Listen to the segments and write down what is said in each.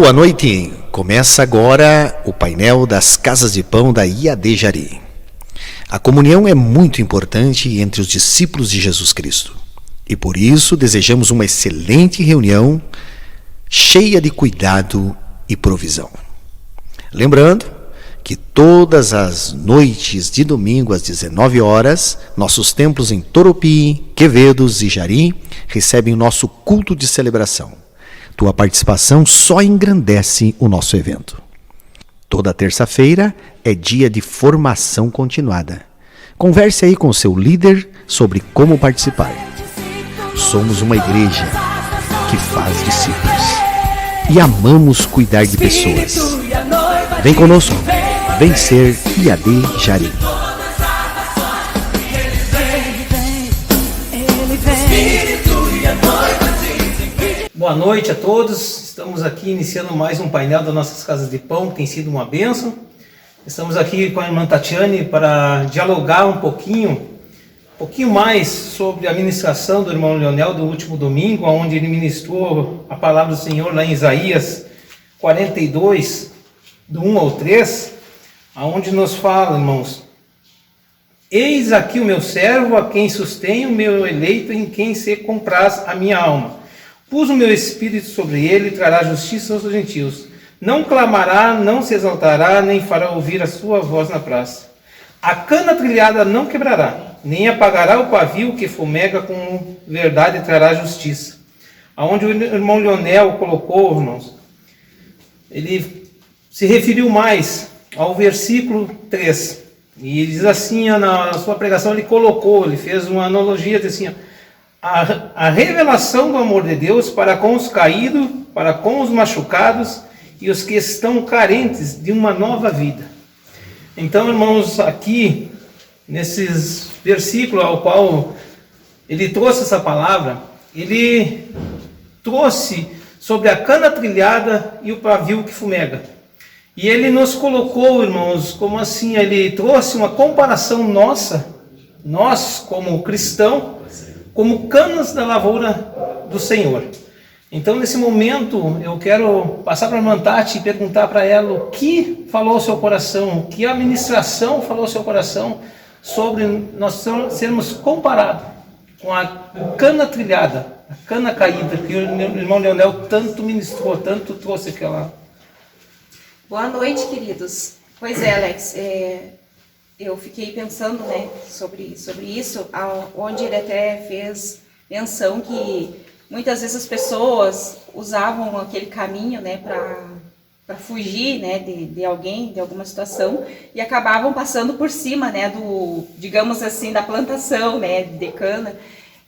Boa noite! Começa agora o painel das Casas de Pão da IAD Jari. A comunhão é muito importante entre os discípulos de Jesus Cristo. E por isso desejamos uma excelente reunião, cheia de cuidado e provisão. Lembrando que todas as noites de domingo às 19 horas, nossos templos em Toropy, Quevedos e Jari recebem o nosso culto de celebração. Tua participação só engrandece o nosso evento. Toda terça-feira é dia de formação continuada. Converse aí com o seu líder sobre como participar. Somos uma igreja que faz discípulos e amamos cuidar de pessoas. Vem conosco, vem ser IAD Jari. Boa noite a todos, estamos aqui iniciando mais um painel das nossas Casas de Pão, que tem sido uma bênção. Estamos aqui com a irmã Tatiane para dialogar um pouquinho mais sobre a ministração do irmão Leonel do último domingo, onde ele ministrou a palavra do Senhor lá em Isaías 42, do 1 ao 3, onde nos fala, irmãos: eis aqui o meu servo, a quem sustém o meu eleito, em quem se compraz a minha alma. Pus o meu espírito sobre ele e trará justiça aos gentios. Não clamará, não se exaltará, nem fará ouvir a sua voz na praça. A cana trilhada não quebrará, nem apagará o pavio que fumega, com verdade trará justiça. Aonde o irmão Leonel colocou, irmãos, ele se referiu mais ao versículo 3. E ele diz assim, na sua pregação, ele fez uma analogia, diz assim: a revelação do amor de Deus para com os caídos, para com os machucados e os que estão carentes de uma nova vida. Então, irmãos, aqui, nesses versículos ao qual ele trouxe essa palavra, ele trouxe sobre a cana trilhada e o pavio que fumega. E ele nos colocou, irmãos, como assim, ele trouxe uma comparação nossa, nós como cristãos, como canas da lavoura do Senhor. Então, nesse momento, eu quero passar para a irmã Tati e perguntar para ela o que falou ao seu coração, o que a ministração falou ao seu coração sobre nós sermos comparados com a cana trilhada, a cana caída, que o irmão Leonel tanto ministrou, tanto trouxe aquela. Boa noite, queridos. Pois é, Alex, eu fiquei pensando, sobre isso, onde ele até fez menção que muitas vezes as pessoas usavam aquele caminho, para fugir, de alguém, de alguma situação, e acabavam passando por cima, digamos assim, da plantação, de cana,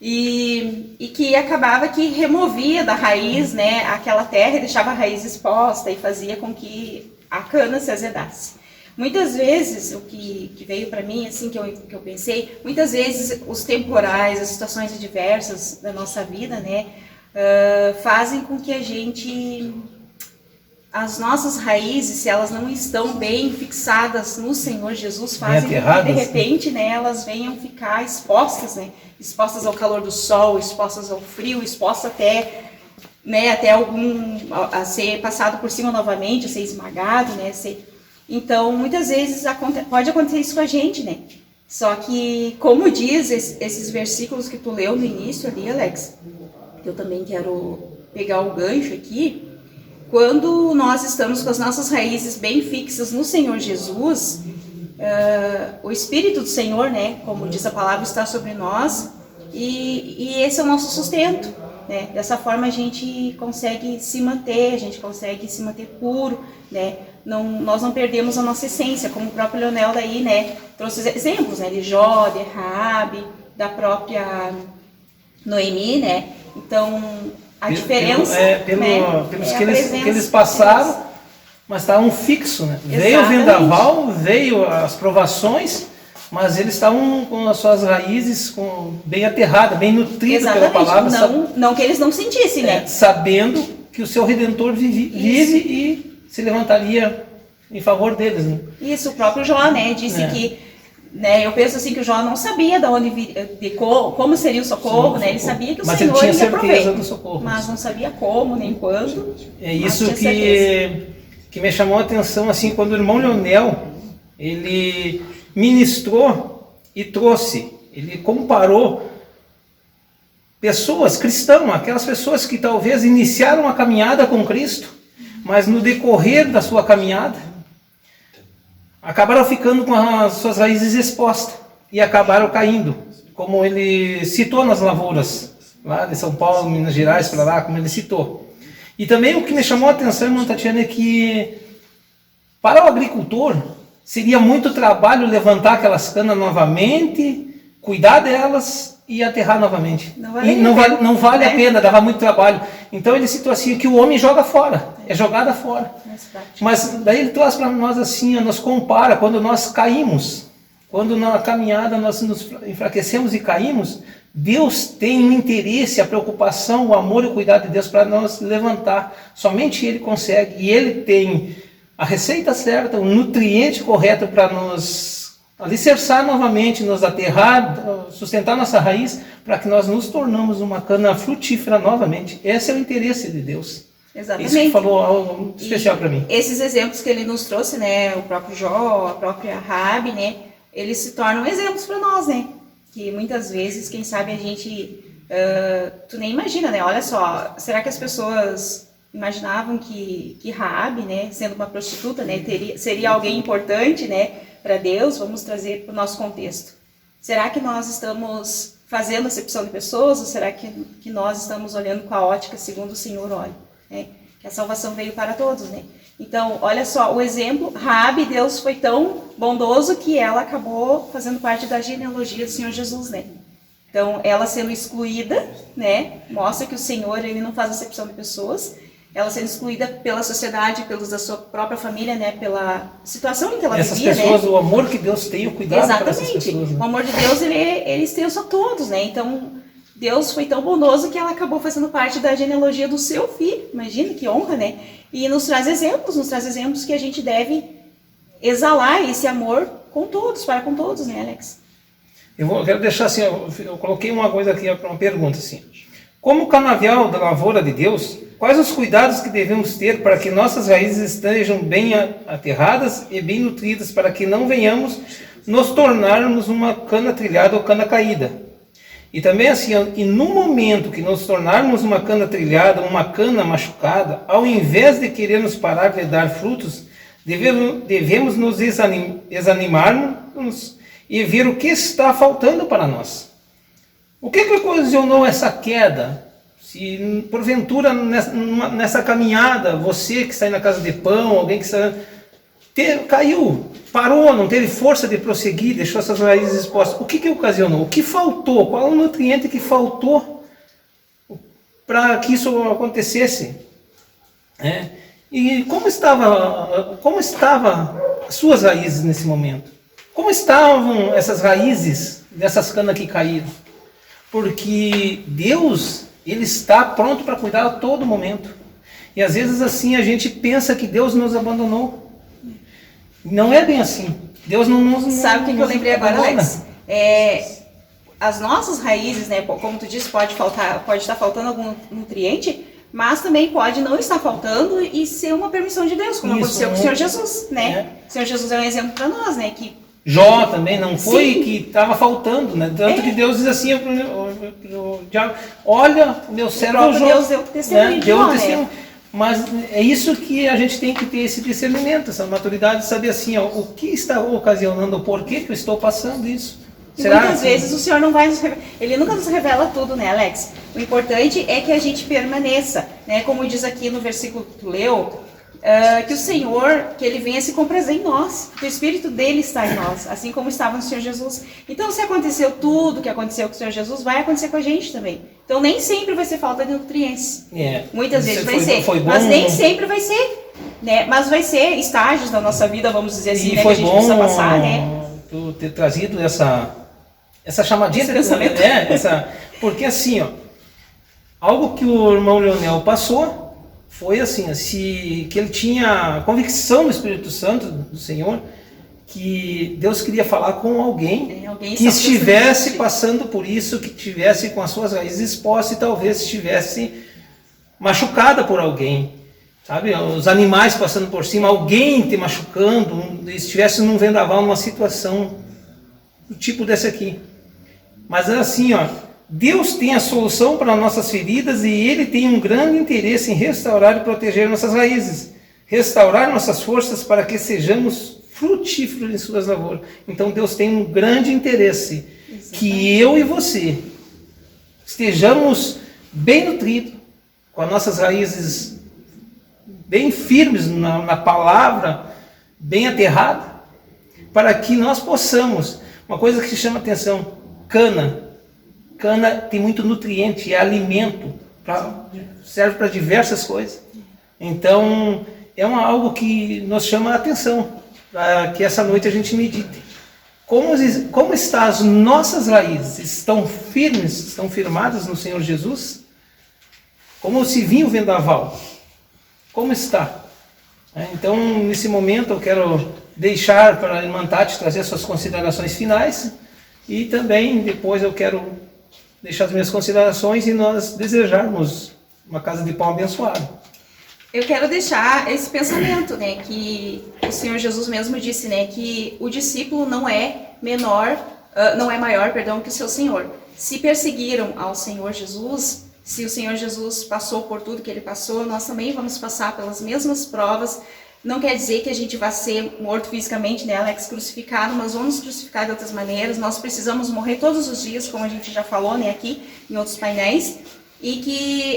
e que acabava que removia da raiz, aquela terra e deixava a raiz exposta e fazia com que a cana se azedasse. Muitas vezes, o que veio para mim, assim, que eu pensei, muitas vezes os temporais, as situações adversas da nossa vida, fazem com que as nossas raízes, se elas não estão bem fixadas no Senhor Jesus, fazem com que, de repente, elas venham ficar expostas, expostas ao calor do sol, expostas ao frio, expostas até a ser passado por cima novamente, a ser esmagado, Então, muitas vezes pode acontecer isso com a gente, Só que, como diz esses versículos que tu leu no início ali, Alex, eu também quero pegar o gancho aqui. Quando nós estamos com as nossas raízes bem fixas no Senhor Jesus, o Espírito do Senhor, como diz a palavra, está sobre nós, e esse é o nosso sustento. Dessa forma a gente consegue se manter, puro, nós não perdemos a nossa essência, como o próprio Leonel daí, trouxe exemplos, de Jó, de Raabe, da própria Noemi, Então, a diferença pelos que eles passaram, mas estavam fixos, Veio o vendaval, veio as provações, mas eles estavam com as suas raízes bem aterradas, bem nutridas pela palavra. Não que eles não sentissem, sabendo que o seu Redentor vive e se levantaria em favor deles. Isso, o próprio Jó, disse que né, eu penso assim que o Jó não sabia de onde como seria o socorro, né? Ele sabia que o Senhor ele tinha ia certeza prover, do socorro. mas não sabia como nem quando. É isso que me chamou a atenção, assim, quando o irmão Leonel, ele ministrou e trouxe, ele comparou pessoas cristãs, aquelas pessoas que talvez iniciaram a caminhada com Cristo, mas no decorrer da sua caminhada, acabaram ficando com as suas raízes expostas e acabaram caindo, como ele citou nas lavouras, lá de São Paulo, Minas Gerais, para lá, como ele citou. E também o que me chamou a atenção, irmã Tatiana, é que para o agricultor seria muito trabalho levantar aquelas canas novamente, cuidar delas e aterrar novamente. Não vale a pena, dava muito trabalho. Então ele citou assim, que o homem joga fora, é jogada fora. Mas daí ele traz para nós assim, nos compara, quando nós caímos, quando na caminhada nós nos enfraquecemos e caímos, Deus tem um interesse, a preocupação, o amor e o cuidado de Deus para nos levantar. Somente Ele consegue, e Ele tem a receita certa, o nutriente correto para nos alicerçar novamente, nos aterrar, sustentar nossa raiz, para que nós nos tornamos uma cana frutífera novamente. Esse é o interesse de Deus. Exatamente. Isso que falou algo muito especial para mim. Esses exemplos que ele nos trouxe, né, o próprio Jó, a própria Raabe, né, eles se tornam exemplos para nós, né, que muitas vezes, quem sabe a gente, tu nem imagina, né, olha só, será que as pessoas imaginavam que Raabe, né, sendo uma prostituta, né, seria alguém importante, né, para Deus? Vamos trazer para o nosso contexto. Será que nós estamos fazendo acepção de pessoas, ou será que nós estamos olhando com a ótica segundo o Senhor olha? Né? Que a salvação veio para todos, né? Então, olha só, o exemplo, Raabe, Deus foi tão bondoso que ela acabou fazendo parte da genealogia do Senhor Jesus, né? Então, ela sendo excluída, né, mostra que o Senhor, ele não faz acepção de pessoas. Ela sendo excluída pela sociedade, pelos da sua própria família, né, pela situação em que ela vivia, essas pessoas, né? o amor que Deus tem, o cuidado para essas pessoas. Né? O amor de Deus, ele extenso a todos, né? Então, Deus foi tão bondoso que ela acabou fazendo parte da genealogia do seu filho. Imagina que honra, né? E nos traz exemplos que a gente deve exalar esse amor com todos, para com todos, né, Alex? Eu quero deixar assim, eu coloquei uma coisa aqui, uma pergunta assim. Como canavial da lavoura de Deus, quais os cuidados que devemos ter para que nossas raízes estejam bem aterradas e bem nutridas, para que não venhamos nos tornarmos uma cana trilhada ou cana caída? E também assim, e no momento que nos tornarmos uma cana trilhada, uma cana machucada, ao invés de querermos parar de dar frutos, devemos nos desanimarmos e ver o que está faltando para nós. O que ocasionou essa queda? Se porventura nessa caminhada, você que está aí na casa de pão, alguém que está, caiu, parou, não teve força de prosseguir, deixou essas raízes expostas, o que ocasionou? O que faltou? Qual é o nutriente que faltou para que isso acontecesse? E como estavam as suas raízes nesse momento? Como estavam essas raízes dessas canas que caíram? Porque Deus, Ele está pronto para cuidar a todo momento. E às vezes assim a gente pensa que Deus nos abandonou. Não é bem assim. Deus não nos abandonou. Sabe o que eu lembrei agora, Alex? As nossas raízes, né, como tu disse, pode estar faltando algum nutriente, mas também pode não estar faltando e ser uma permissão de Deus, como aconteceu com o Senhor Jesus, né? O Senhor Jesus é um exemplo para nós, né? Que Jó também não foi, sim, que estava faltando, né? Tanto que Deus diz assim, olha, o meu servo Jó. Deus deu testemunho de Jó, né? Mas é isso que a gente tem que ter, esse discernimento, essa maturidade de saber assim, ó, o que está ocasionando, o porquê que eu estou passando isso. E muitas vezes o Senhor não vai nos revelar, Ele nunca nos revela tudo, né, Alex? O importante é que a gente permaneça, né? Como diz aqui no versículo que tu leu, que o Senhor, que Ele venha se comprazer em nós, que o Espírito dele está em nós, assim como estava no Senhor Jesus. Então, se aconteceu tudo que aconteceu com o Senhor Jesus, vai acontecer com a gente também. Então, nem sempre vai ser falta de nutrientes. Muitas vezes vai ser, mas nem sempre vai ser, né? Mas vai ser estágios da nossa vida, vamos dizer assim, né, que a gente precisa passar, né? Tu ter trazido essa chamadinha, esse pensamento. Porque assim, ó, algo que o irmão Leonel passou foi assim, que ele tinha a convicção do Espírito Santo, do Senhor, que Deus queria falar com alguém, alguém que estivesse suficiente. passando por isso, que estivesse com as suas raízes expostas e talvez estivesse machucada por alguém, sabe? Os animais passando por cima, alguém te machucando, estivesse num vendaval, numa situação do tipo dessa aqui. Mas é assim, ó, Deus tem a solução para nossas feridas e Ele tem um grande interesse em restaurar e proteger nossas raízes, restaurar nossas forças para que sejamos frutíferos em suas lavouras. Então Deus tem um grande interesse que eu e você estejamos bem nutridos, com as nossas raízes bem firmes na palavra, bem aterrada, para que nós possamos, uma coisa que chama atenção, cana tem muito nutriente, é alimento, serve para diversas coisas. Então, é algo que nos chama a atenção, para que essa noite a gente medite. Como estão as nossas raízes? Estão firmes, estão firmadas no Senhor Jesus? Como se vinha o vendaval? Como está? Então, nesse momento, eu quero deixar para a irmã Tati trazer suas considerações finais e também depois eu quero deixar as minhas considerações e nós desejarmos uma casa de pão abençoada. Eu quero deixar esse pensamento, né, que o Senhor Jesus mesmo disse, né, que o discípulo não é maior, que o seu Senhor. Se perseguiram ao Senhor Jesus, se o Senhor Jesus passou por tudo que ele passou, nós também vamos passar pelas mesmas provas. Não quer dizer que a gente vai ser morto fisicamente, né, Alex, crucificado, mas vamos crucificar de outras maneiras. Nós precisamos morrer todos os dias, como a gente já falou, né, aqui em outros painéis.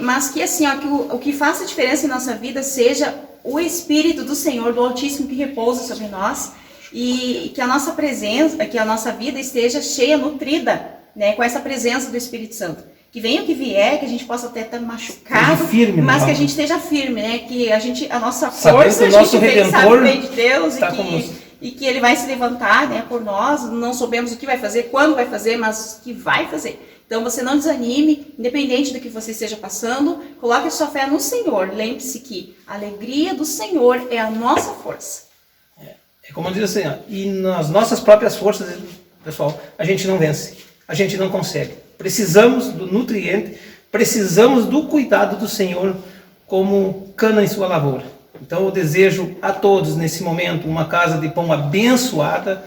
Mas que assim, ó, que o que faça diferença em nossa vida seja o Espírito do Senhor, do Altíssimo, que repousa sobre nós, e que a nossa presença, que a nossa vida esteja cheia, nutrida, né, com essa presença do Espírito Santo. Que venha o que vier, que a gente possa até estar machucado, firme, mas que a gente esteja firme, né? Que a nossa força, a gente vem de Deus e que Ele vai se levantar, né, por nós. Não sabemos o que vai fazer, quando vai fazer, mas que vai fazer. Então você não desanime, independente do que você esteja passando, coloque a sua fé no Senhor. Lembre-se que a alegria do Senhor é a nossa força. É como diz assim, ó, e nas nossas próprias forças, pessoal, a gente não vence, a gente não consegue. Precisamos do nutriente, precisamos do cuidado do Senhor como cana em sua lavoura. Então eu desejo a todos nesse momento uma casa de pão abençoada,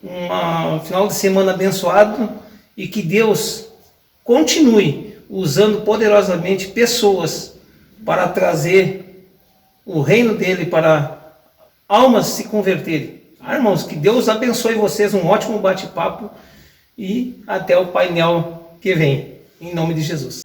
um final de semana abençoado e que Deus continue usando poderosamente pessoas para trazer o reino dele, para almas se converterem. Irmãos, que Deus abençoe vocês, um ótimo bate-papo e até o painel que vem, em nome de Jesus.